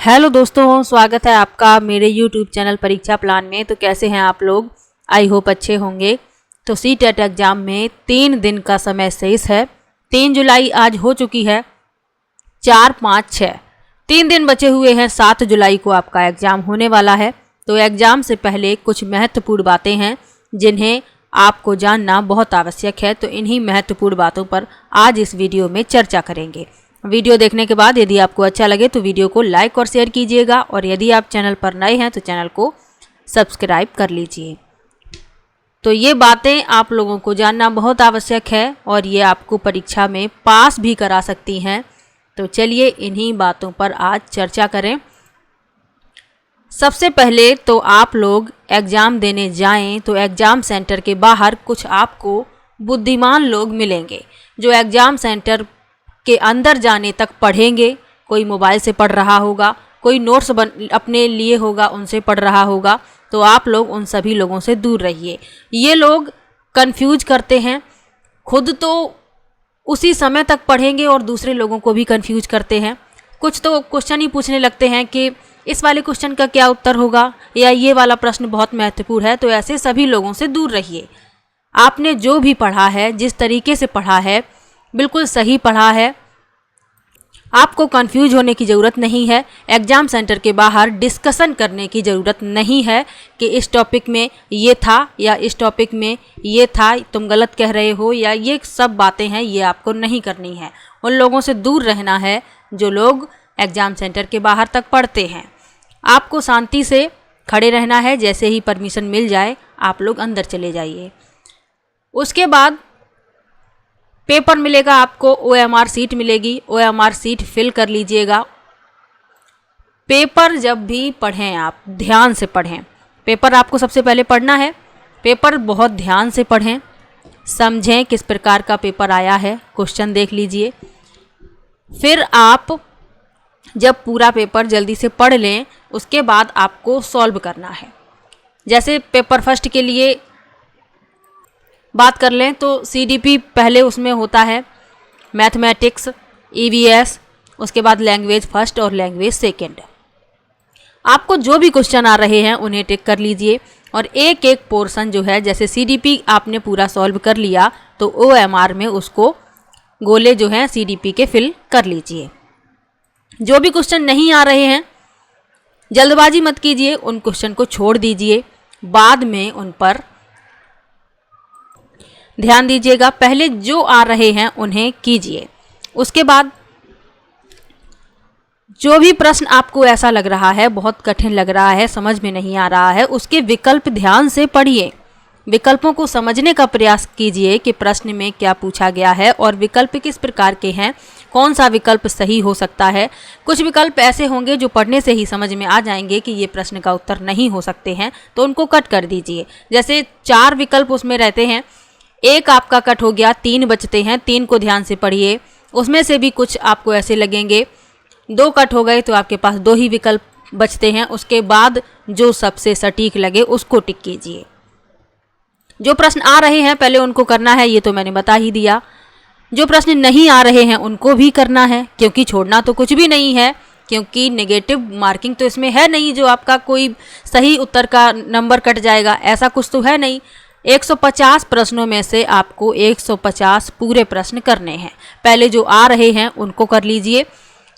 Hello दोस्तों, स्वागत है आपका मेरे यूट्यूब चैनल परीक्षा प्लान में। तो कैसे हैं आप लोग? आई होप अच्छे होंगे। तो सीटेट एग्ज़ाम में 3 दिन का समय शेष है। 3 जुलाई आज हो चुकी है, 4, 5, 6 3 दिन बचे हुए हैं। 7 जुलाई को आपका एग्ज़ाम होने वाला है। तो एग्ज़ाम से पहले कुछ महत्वपूर्ण बातें हैं जिन्हें आपको जानना बहुत आवश्यक है। तो इन्हीं महत्वपूर्ण बातों पर आज इस वीडियो में चर्चा करेंगे। वीडियो देखने के बाद यदि आपको अच्छा लगे तो वीडियो को लाइक और शेयर कीजिएगा, और यदि आप चैनल पर नए हैं तो चैनल को सब्सक्राइब कर लीजिए। तो ये बातें आप लोगों को जानना बहुत आवश्यक है और ये आपको परीक्षा में पास भी करा सकती हैं। तो चलिए इन्हीं बातों पर आज चर्चा करें। सबसे पहले तो आप लोग एग्ज़ाम देने जाएं तो एग्ज़ाम सेंटर के बाहर कुछ आपको बुद्धिमान लोग मिलेंगे जो एग्ज़ाम सेंटर के अंदर जाने तक पढ़ेंगे। कोई मोबाइल से पढ़ रहा होगा, कोई नोट्स अपने लिए होगा, उनसे पढ़ रहा होगा। तो आप लोग उन सभी लोगों से दूर रहिए। ये लोग कंफ्यूज करते हैं, खुद तो उसी समय तक पढ़ेंगे और दूसरे लोगों को भी कंफ्यूज करते हैं। कुछ तो क्वेश्चन ही पूछने लगते हैं कि इस वाले क्वेश्चन का क्या उत्तर होगा, या ये वाला प्रश्न बहुत महत्वपूर्ण है। तो ऐसे सभी लोगों से दूर रहिए। आपने जो भी पढ़ा है, जिस तरीके से पढ़ा है, बिल्कुल सही पढ़ा है। आपको कंफ्यूज होने की ज़रूरत नहीं है। एग्ज़ाम सेंटर के बाहर डिस्कशन करने की ज़रूरत नहीं है कि इस टॉपिक में ये था या इस टॉपिक में ये था, तुम गलत कह रहे हो, या ये सब बातें हैं, ये आपको नहीं करनी है। उन लोगों से दूर रहना है जो लोग एग्ज़ाम सेंटर के बाहर तक पढ़ते हैं। आपको शांति से खड़े रहना है। जैसे ही परमिशन मिल जाए आप लोग अंदर चले जाइए। उसके बाद पेपर मिलेगा आपको, OMR सीट मिलेगी। OMR सीट फिल कर लीजिएगा। पेपर जब भी पढ़ें आप ध्यान से पढ़ें। पेपर आपको सबसे पहले पढ़ना है। पेपर बहुत ध्यान से पढ़ें, समझें किस प्रकार का पेपर आया है, क्वेश्चन देख लीजिए। फिर आप जब पूरा पेपर जल्दी से पढ़ लें उसके बाद आपको सॉल्व करना है। जैसे पेपर फर्स्ट के लिए बात कर लें तो CDP पहले उसमें होता है, मैथमेटिक्स, EVS, उसके बाद लैंग्वेज फर्स्ट और लैंग्वेज सेकंड। आपको जो भी क्वेश्चन आ रहे हैं उन्हें टिक कर लीजिए, और एक एक पोर्शन जो है, जैसे CDP आपने पूरा सॉल्व कर लिया तो OMR में उसको गोले जो हैं CDP के फिल कर लीजिए। जो भी क्वेश्चन नहीं आ रहे हैं जल्दबाजी मत कीजिए, उन क्वेश्चन को छोड़ दीजिए, बाद में उन पर ध्यान दीजिएगा। पहले जो आ रहे हैं उन्हें कीजिए। उसके बाद जो भी प्रश्न आपको ऐसा लग रहा है बहुत कठिन लग रहा है, समझ में नहीं आ रहा है, उसके विकल्प ध्यान से पढ़िए। विकल्पों को समझने का प्रयास कीजिए कि प्रश्न में क्या पूछा गया है और विकल्प किस प्रकार के हैं, कौन सा विकल्प सही हो सकता है। कुछ विकल्प ऐसे होंगे जो पढ़ने से ही समझ में आ जाएंगे कि ये प्रश्न का उत्तर नहीं हो सकते हैं, तो उनको कट कर दीजिए। जैसे 4 विकल्प उसमें रहते हैं, एक आपका कट हो गया, 3 बचते हैं, 3 को ध्यान से पढ़िए। उसमें से भी कुछ आपको ऐसे लगेंगे, 2 कट हो गए तो आपके पास 2 ही विकल्प बचते हैं। उसके बाद जो सबसे सटीक लगे उसको टिक कीजिए। जो प्रश्न आ रहे हैं पहले उनको करना है, ये तो मैंने बता ही दिया। जो प्रश्न नहीं आ रहे हैं उनको भी करना है, क्योंकि छोड़ना तो कुछ भी नहीं है, क्योंकि नेगेटिव मार्किंग तो इसमें है नहीं जो आपका कोई सही उत्तर का नंबर कट जाएगा, ऐसा कुछ तो है नहीं। 150 प्रश्नों में से आपको 150 पूरे प्रश्न करने हैं। पहले जो आ रहे हैं उनको कर लीजिए,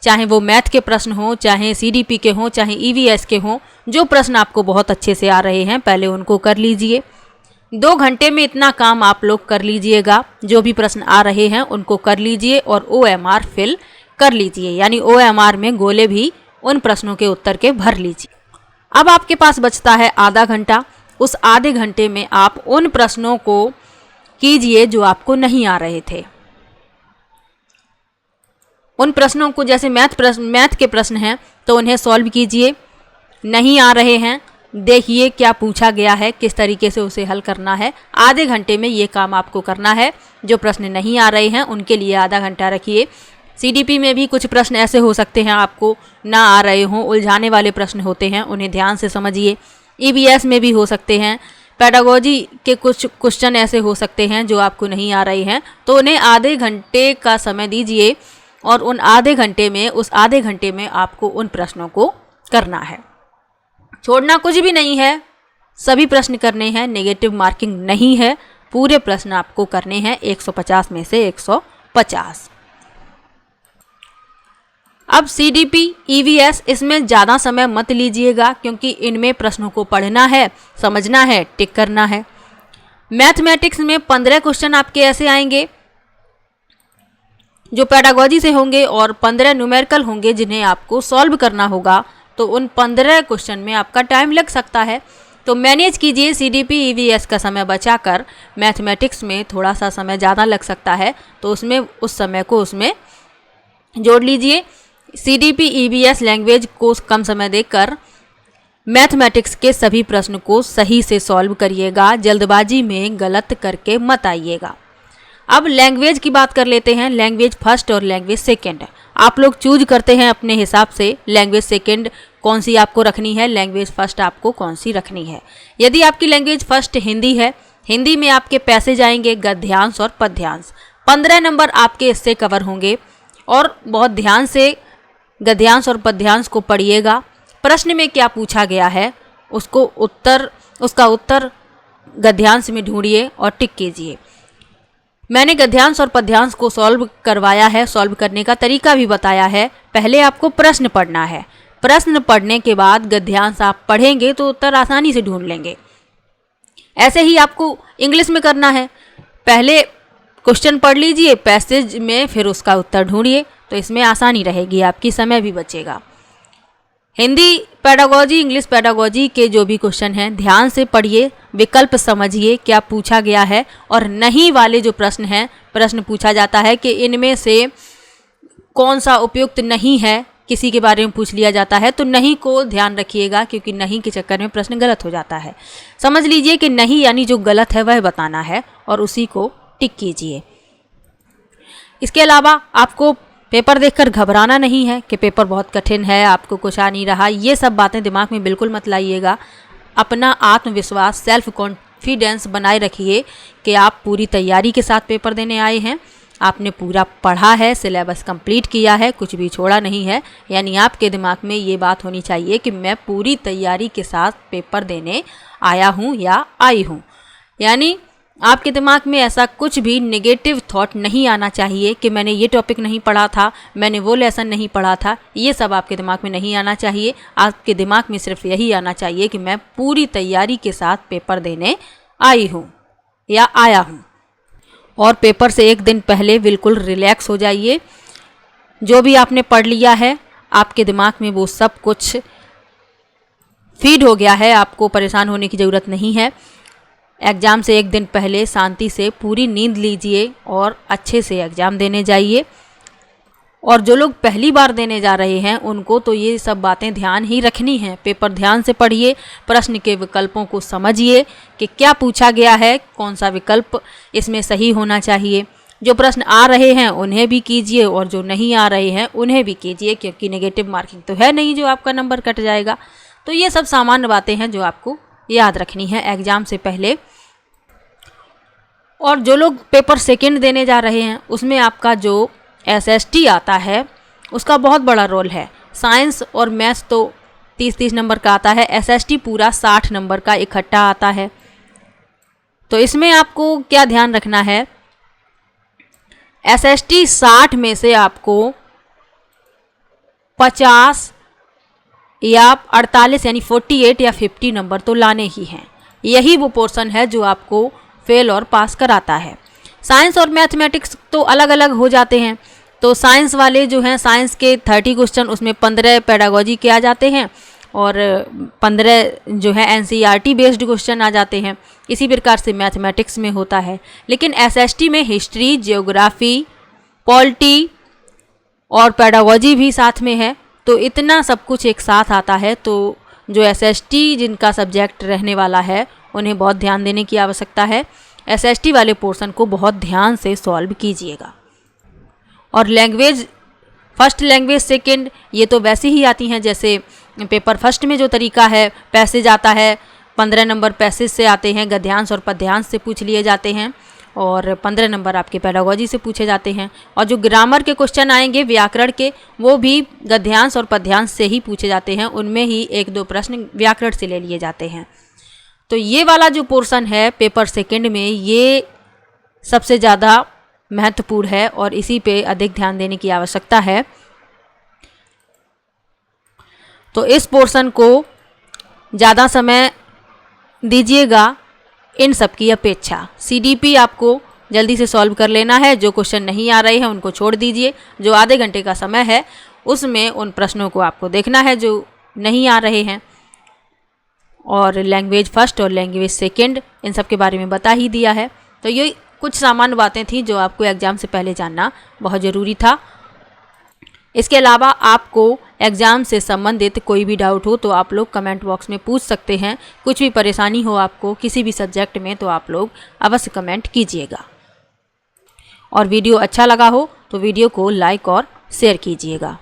चाहे वो मैथ के प्रश्न हो, चाहे CDP के हों, चाहे EVS के हों। जो प्रश्न आपको बहुत अच्छे से आ रहे हैं पहले उनको कर लीजिए। 2 घंटे में इतना काम आप लोग कर लीजिएगा। जो भी प्रश्न आ रहे हैं उनको कर लीजिए और OMR फिल कर लीजिए, यानी OMR में गोले भी उन प्रश्नों के उत्तर के भर लीजिए। अब आपके पास बचता है आधा घंटा। उस आधे घंटे में आप उन प्रश्नों को कीजिए जो आपको नहीं आ रहे थे। उन प्रश्नों को, जैसे मैथ के प्रश्न हैं तो उन्हें सॉल्व कीजिए। नहीं आ रहे हैं, देखिए क्या पूछा गया है, किस तरीके से उसे हल करना है। आधे घंटे में ये काम आपको करना है। जो प्रश्न नहीं आ रहे हैं उनके लिए आधा घंटा रखिए। CDP में भी कुछ प्रश्न ऐसे हो सकते हैं आपको ना आ रहे हों, उलझाने वाले प्रश्न होते हैं, उन्हें ध्यान से समझिए। EVS में भी हो सकते हैं। पेडागोजी के कुछ क्वेश्चन ऐसे हो सकते हैं जो आपको नहीं आ रहे हैं, तो उन्हें आधे घंटे का समय दीजिए और उन उस आधे घंटे में आपको उन प्रश्नों को करना है। छोड़ना कुछ भी नहीं है, सभी प्रश्न करने हैं, नेगेटिव मार्किंग नहीं है, पूरे प्रश्न आपको करने हैं 150 में से 150। अब CDP EVS इसमें ज़्यादा समय मत लीजिएगा, क्योंकि इनमें प्रश्नों को पढ़ना है, समझना है, टिक करना है। मैथमेटिक्स में 15 क्वेश्चन आपके ऐसे आएंगे जो पेडागोजी से होंगे और 15 न्यूमेरिकल होंगे जिन्हें आपको सॉल्व करना होगा। तो उन 15 क्वेश्चन में आपका टाइम लग सकता है, तो मैनेज कीजिए। CDP EVS का समय बचाकर मैथमेटिक्स में थोड़ा सा समय ज़्यादा लग सकता है, तो उसमें उस समय को उसमें जोड़ लीजिए। CDP EVS लैंग्वेज को कम समय देकर मैथमेटिक्स के सभी प्रश्न को सही से सॉल्व करिएगा, जल्दबाजी में गलत करके मत आइएगा। अब लैंग्वेज की बात कर लेते हैं। लैंग्वेज फर्स्ट और लैंग्वेज सेकंड आप लोग चूज करते हैं अपने हिसाब से, लैंग्वेज सेकंड कौन सी आपको रखनी है, लैंग्वेज फर्स्ट आपको कौन सी रखनी है। यदि आपकी लैंग्वेज फर्स्ट हिंदी है, हिंदी में आपके पैसेज आएंगे गद्यांश और पद्यांश। 15 नंबर आपके इससे कवर होंगे और बहुत ध्यान से गद्यांश और पद्यांश को पढ़िएगा। प्रश्न में क्या पूछा गया है उसका उत्तर गद्यांश में ढूंढिए और टिक कीजिए। मैंने गद्यांश और पद्यांश को सॉल्व करवाया है, सॉल्व करने का तरीका भी बताया है। पहले आपको प्रश्न पढ़ना है, प्रश्न पढ़ने के बाद गद्यांश आप पढ़ेंगे तो उत्तर आसानी से ढूंढ लेंगे। ऐसे ही आपको इंग्लिश में करना है, पहले क्वेश्चन पढ़ लीजिए पैसेज में, फिर उसका उत्तर ढूंढिए, तो इसमें आसानी रहेगी, आपकी समय भी बचेगा। हिंदी पेडागोजी, इंग्लिश पेडागोजी के जो भी क्वेश्चन हैं ध्यान से पढ़िए, विकल्प समझिए क्या पूछा गया है, और नहीं वाले जो प्रश्न हैं, प्रश्न पूछा जाता है कि इनमें से कौन सा उपयुक्त नहीं है, किसी के बारे में पूछ लिया जाता है, तो नहीं को ध्यान रखिएगा, क्योंकि नहीं के चक्कर में प्रश्न गलत हो जाता है। समझ लीजिए कि नहीं यानी जो गलत है वह बताना है और उसी को टिक कीजिए। इसके अलावा आपको पेपर देखकर घबराना नहीं है कि पेपर बहुत कठिन है, आपको कुछ आ नहीं रहा, ये सब बातें दिमाग में बिल्कुल मत लाइएगा। अपना आत्मविश्वास, सेल्फ कॉन्फिडेंस बनाए रखिए कि आप पूरी तैयारी के साथ पेपर देने आए हैं, आपने पूरा पढ़ा है, सिलेबस कंप्लीट किया है, कुछ भी छोड़ा नहीं है। यानी आपके दिमाग में ये बात होनी चाहिए कि मैं पूरी तैयारी के साथ पेपर देने आया हूँ या आई हूँ। यानी आपके दिमाग में ऐसा कुछ भी नेगेटिव थॉट नहीं आना चाहिए कि मैंने ये टॉपिक नहीं पढ़ा था, मैंने वो लेसन नहीं पढ़ा था, ये सब आपके दिमाग में नहीं आना चाहिए। आपके दिमाग में सिर्फ यही आना चाहिए कि मैं पूरी तैयारी के साथ पेपर देने आई हूँ या आया हूँ। और पेपर से एक दिन पहले बिल्कुल रिलैक्स हो जाइए। जो भी आपने पढ़ लिया है आपके दिमाग में वो सब कुछ फीड हो गया है, आपको परेशान होने की ज़रूरत नहीं है। एग्ज़ाम से एक दिन पहले शांति से पूरी नींद लीजिए और अच्छे से एग्ज़ाम देने जाइए। और जो लोग पहली बार देने जा रहे हैं उनको तो ये सब बातें ध्यान ही रखनी है। पेपर ध्यान से पढ़िए, प्रश्न के विकल्पों को समझिए कि क्या पूछा गया है, कौन सा विकल्प इसमें सही होना चाहिए। जो प्रश्न आ रहे हैं उन्हें भी कीजिए और जो नहीं आ रहे हैं उन्हें भी कीजिए, क्योंकि नेगेटिव मार्किंग तो है नहीं जो आपका नंबर कट जाएगा। तो ये सब सामान्य बातें हैं जो आपको याद रखनी है एग्ज़ाम से पहले। और जो लोग पेपर सेकंड देने जा रहे हैं उसमें आपका जो SST आता है उसका बहुत बड़ा रोल है। साइंस और मैथ्स तो 30-30 नंबर का आता है, SST पूरा 60 नंबर का इकट्ठा आता है। तो इसमें आपको क्या ध्यान रखना है, SST 60 में से आपको 50 या 48 यानी 48 या 50 नंबर तो लाने ही हैं। यही वो पोर्शन है जो आपको फेल और पास कराता है। साइंस और मैथमेटिक्स तो अलग अलग हो जाते हैं। तो साइंस वाले जो हैं, साइंस के 30 क्वेश्चन, उसमें 15 पेडागोजी के आ जाते हैं और 15 जो है NCERT बेस्ड क्वेश्चन आ जाते हैं। इसी प्रकार से मैथमेटिक्स में होता है। लेकिन SST में हिस्ट्री, जियोग्राफी, पॉलिटी और पेडागोजी भी साथ में है, तो इतना सब कुछ एक साथ आता है। तो जो SST जिनका सब्जेक्ट रहने वाला है उन्हें बहुत ध्यान देने की आवश्यकता है। SST वाले पोर्शन को बहुत ध्यान से सॉल्व कीजिएगा। और लैंग्वेज फर्स्ट, लैंग्वेज सेकंड, ये तो वैसे ही आती हैं जैसे पेपर फर्स्ट में जो तरीका है, पैसेज आता है, 15 नंबर पैसेज से आते हैं, गद्यांश और पद्यांश से पूछ लिए जाते हैं। और 15 नंबर आपके पेडागोजी से पूछे जाते हैं। और जो ग्रामर के क्वेश्चन आएंगे व्याकरण के, वो भी गद्यांश और पद्यांश से ही पूछे जाते हैं, उनमें ही 1-2 प्रश्न व्याकरण से ले लिए जाते हैं। तो ये वाला जो पोर्शन है पेपर सेकंड में, ये सबसे ज़्यादा महत्वपूर्ण है और इसी पे अधिक ध्यान देने की आवश्यकता है। तो इस पोर्शन को ज़्यादा समय दीजिएगा इन सब की अपेक्षा। सीडीपी आपको जल्दी से सॉल्व कर लेना है, जो क्वेश्चन नहीं आ रहे हैं उनको छोड़ दीजिए। जो आधे घंटे का समय है उसमें उन प्रश्नों को आपको देखना है जो नहीं आ रहे हैं। और लैंग्वेज फर्स्ट और लैंग्वेज सेकंड इन सब के बारे में बता ही दिया है। तो ये कुछ सामान्य बातें थी जो आपको एग्ज़ाम से पहले जानना बहुत ज़रूरी था। इसके अलावा आपको एग्ज़ाम से संबंधित कोई भी डाउट हो तो आप लोग कमेंट बॉक्स में पूछ सकते हैं। कुछ भी परेशानी हो आपको किसी भी सब्जेक्ट में तो आप लोग अवश्य कमेंट कीजिएगा। और वीडियो अच्छा लगा हो तो वीडियो को लाइक और शेयर कीजिएगा।